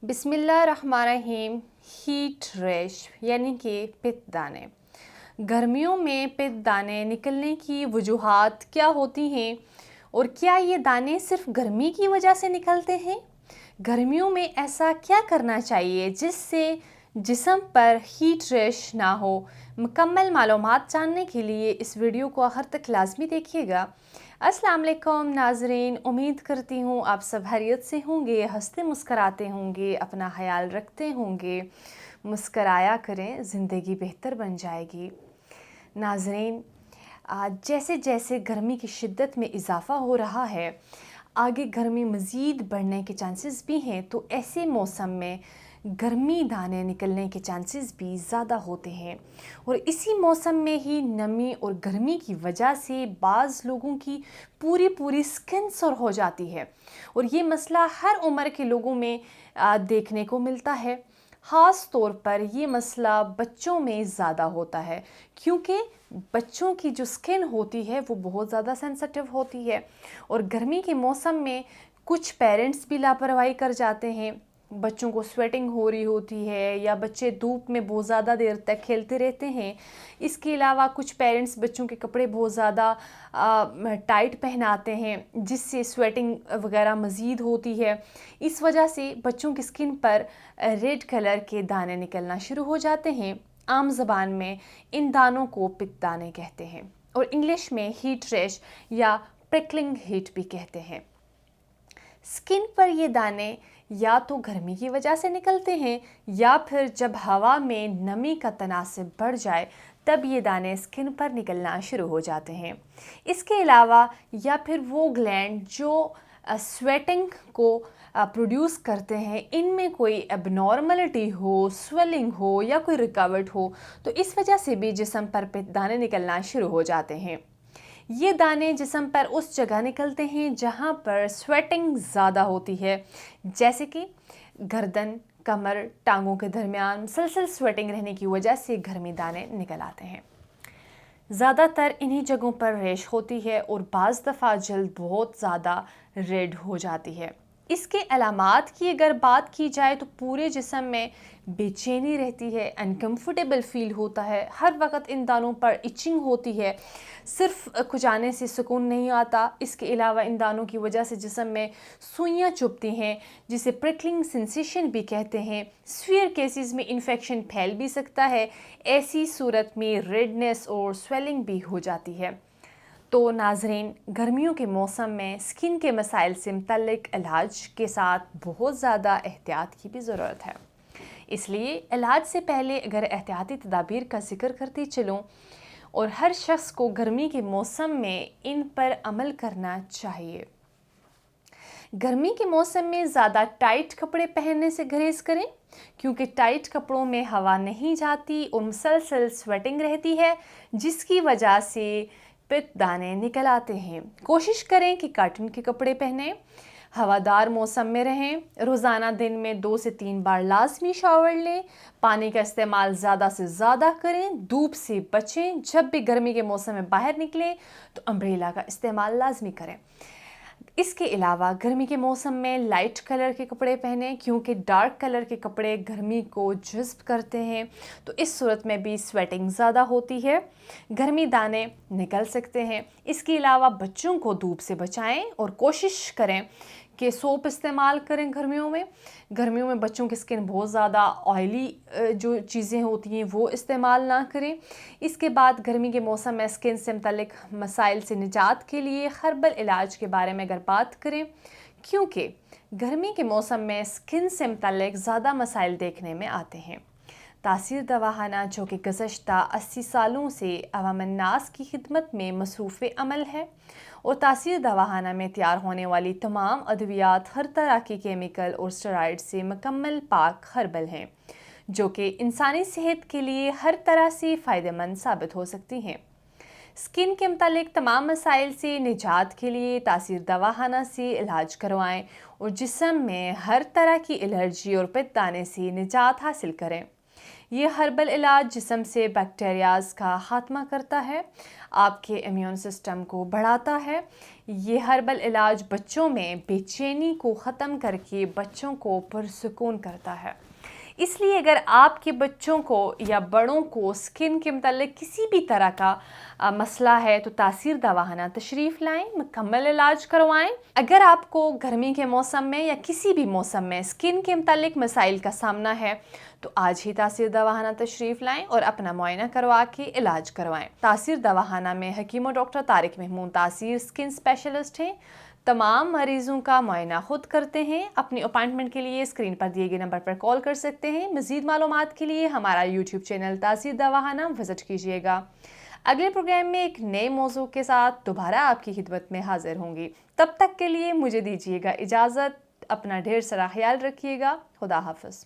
بسم اللہ الرحمن الرحیم۔ ہیٹ ریش یعنی کہ پت دانے۔ گرمیوں میں پت دانے نکلنے کی وجوہات کیا ہوتی ہیں اور کیا یہ دانے صرف گرمی کی وجہ سے نکلتے ہیں؟ گرمیوں میں ایسا کیا کرنا چاہیے جس سے جسم پر ہیٹ ریش نہ ہو؟ مکمل معلومات جاننے کے لیے اس ویڈیو کو آخر تک لازمی دیکھیے گا۔ السلام علیکم ناظرین، امید کرتی ہوں آپ سب خیریت سے ہوں گے، ہنستے مسکراتے ہوں گے، اپنا خیال رکھتے ہوں گے۔ مسکرایا کریں، زندگی بہتر بن جائے گی۔ ناظرین، جیسے جیسے گرمی کی شدت میں اضافہ ہو رہا ہے، آگے گرمی مزید بڑھنے کے چانسز بھی ہیں، تو ایسے موسم میں گرمی دانے نکلنے کے چانسز بھی زیادہ ہوتے ہیں، اور اسی موسم میں ہی نمی اور گرمی کی وجہ سے بعض لوگوں کی پوری سکن سر ہو جاتی ہے، اور یہ مسئلہ ہر عمر کے لوگوں میں دیکھنے کو ملتا ہے۔ خاص طور پر یہ مسئلہ بچوں میں زیادہ ہوتا ہے، کیونکہ بچوں کی جو سکن ہوتی ہے وہ بہت زیادہ سینسٹیو ہوتی ہے، اور گرمی کے موسم میں کچھ پیرنٹس بھی لاپرواہی کر جاتے ہیں، بچوں کو سویٹنگ ہو رہی ہوتی ہے یا بچے دھوپ میں بہت زیادہ دیر تک کھیلتے رہتے ہیں۔ اس کے علاوہ کچھ پیرنٹس بچوں کے کپڑے بہت زیادہ ٹائٹ پہناتے ہیں، جس سے سویٹنگ وغیرہ مزید ہوتی ہے۔ اس وجہ سے بچوں کی سکن پر ریڈ کلر کے دانے نکلنا شروع ہو جاتے ہیں۔ عام زبان میں ان دانوں کو پت دانے کہتے ہیں، اور انگلش میں ہیٹ ریش یا پریکلنگ ہیٹ بھی کہتے ہیں۔ سکن پر یہ دانے یا تو گرمی کی وجہ سے نکلتے ہیں، یا پھر جب ہوا میں نمی کا تناسب بڑھ جائے تب یہ دانے سکن پر نکلنا شروع ہو جاتے ہیں۔ اس کے علاوہ یا پھر وہ گلینڈ جو سویٹنگ کو پروڈیوس کرتے ہیں، ان میں کوئی اب نارملٹی ہو، سویلنگ ہو یا کوئی رکاوٹ ہو، تو اس وجہ سے بھی جسم پر پت دانے نکلنا شروع ہو جاتے ہیں۔ یہ دانے جسم پر اس جگہ نکلتے ہیں جہاں پر سویٹنگ زیادہ ہوتی ہے، جیسے کہ گردن، کمر، ٹانگوں کے درمیان مسلسل سویٹنگ رہنے کی وجہ سے گرمی دانے نکل آتے ہیں۔ زیادہ تر انہی جگہوں پر ریش ہوتی ہے، اور بعض دفعہ جلد بہت زیادہ ریڈ ہو جاتی ہے۔ اس کے علامات کی اگر بات کی جائے تو پورے جسم میں بے چینی رہتی ہے، انکمفرٹیبل فیل ہوتا ہے، ہر وقت ان دانوں پر ایچنگ ہوتی ہے، صرف کھجانے سے سکون نہیں آتا۔ اس کے علاوہ ان دانوں کی وجہ سے جسم میں سوئیاں چبھتی ہیں، جسے پریکلنگ سینسیشن بھی کہتے ہیں۔ سیویئر کیسز میں انفیکشن پھیل بھی سکتا ہے، ایسی صورت میں ریڈنس اور سویلنگ بھی ہو جاتی ہے۔ تو ناظرین، گرمیوں کے موسم میں سکن کے مسائل سے متعلق علاج کے ساتھ بہت زیادہ احتیاط کی بھی ضرورت ہے۔ اس لیے علاج سے پہلے اگر احتیاطی تدابیر کا ذکر کرتی چلوں، اور ہر شخص کو گرمی کے موسم میں ان پر عمل کرنا چاہیے۔ گرمی کے موسم میں زیادہ ٹائٹ کپڑے پہننے سے گریز کریں، کیونکہ ٹائٹ کپڑوں میں ہوا نہیں جاتی اور مسلسل سویٹنگ رہتی ہے، جس کی وجہ سے پت دانے نکل آتے ہیں۔ کوشش کریں کہ کاٹن کے کپڑے پہنیں، ہوادار موسم میں رہیں، روزانہ دن میں 2 سے 3 بار لازمی شاور لیں، پانی کا استعمال زیادہ سے زیادہ کریں، دھوپ سے بچیں، جب بھی گرمی کے موسم میں باہر نکلیں تو امبریلا کا استعمال لازمی کریں۔ اس کے علاوہ گرمی کے موسم میں لائٹ کلر کے کپڑے پہنیں، کیونکہ ڈارک کلر کے کپڑے گرمی کو جذب کرتے ہیں، تو اس صورت میں بھی سویٹنگ زیادہ ہوتی ہے، گرمی دانے نکل سکتے ہیں۔ اس کے علاوہ بچوں کو دھوپ سے بچائیں اور کوشش کریں کہ سوپ استعمال کریں گرمیوں میں۔ گرمیوں میں بچوں کی سکن بہت زیادہ آئلی جو چیزیں ہوتی ہیں وہ استعمال نہ کریں۔ اس کے بعد گرمی کے موسم میں سکن سے متعلق مسائل سے نجات کے لیے ہربل علاج کے بارے میں اگر بات کریں، کیونکہ گرمی کے موسم میں سکن سے متعلق زیادہ مسائل دیکھنے میں آتے ہیں۔ تاثیر دواخانہ، جو کہ گزشتہ 80 سالوں سے عوام الناس کی خدمت میں مصروف عمل ہے، اور تاثیر دواخانہ میں تیار ہونے والی تمام ادویات ہر طرح کی کیمیکل اور اسٹیرائڈ سے مکمل پاک ہربل ہیں، جو کہ انسانی صحت کے لیے ہر طرح سے فائدہ مند ثابت ہو سکتی ہیں۔ سکن کے متعلق تمام مسائل سے نجات کے لیے تاثیر دواخانہ سے علاج کروائیں، اور جسم میں ہر طرح کی الرجی اور پت دانے سے نجات حاصل کریں۔ یہ ہربل علاج جسم سے بیکٹیریاز کا خاتمہ کرتا ہے، آپ کے امیون سسٹم کو بڑھاتا ہے۔ یہ ہربل علاج بچوں میں بے چینی کو ختم کر کے بچوں کو پرسکون کرتا ہے۔ اس لیے اگر آپ کے بچوں کو یا بڑوں کو سکن کے متعلق کسی بھی طرح کا مسئلہ ہے تو تاثیر دواخانہ تشریف لائیں، مکمل علاج کروائیں۔ اگر آپ کو گرمی کے موسم میں یا کسی بھی موسم میں سکن کے متعلق مسائل کا سامنا ہے تو آج ہی تاثیر دواخانہ تشریف لائیں اور اپنا معائنہ کروا کے علاج کروائیں۔ تاثیر دواخانہ میں حکیم و ڈاکٹر طارق محمود تاثیر سکن اسپیشلسٹ ہیں۔ تمام مریضوں کا معائنہ خود کرتے ہیں۔ اپنی اپائنٹمنٹ کے لیے اسکرین پر دیے گئے نمبر پر کال کر سکتے ہیں۔ مزید معلومات کے لیے ہمارا یوٹیوب چینل تاثیر دواخانہ وزٹ کیجیے گا۔ اگلے پروگرام میں ایک نئے موضوع کے ساتھ دوبارہ آپ کی خدمت میں حاضر ہوں گی۔ تب تک کے لیے مجھے دیجیے گا اجازت۔ اپنا ڈھیر سارا خیال رکھیے گا۔ خدا حافظ۔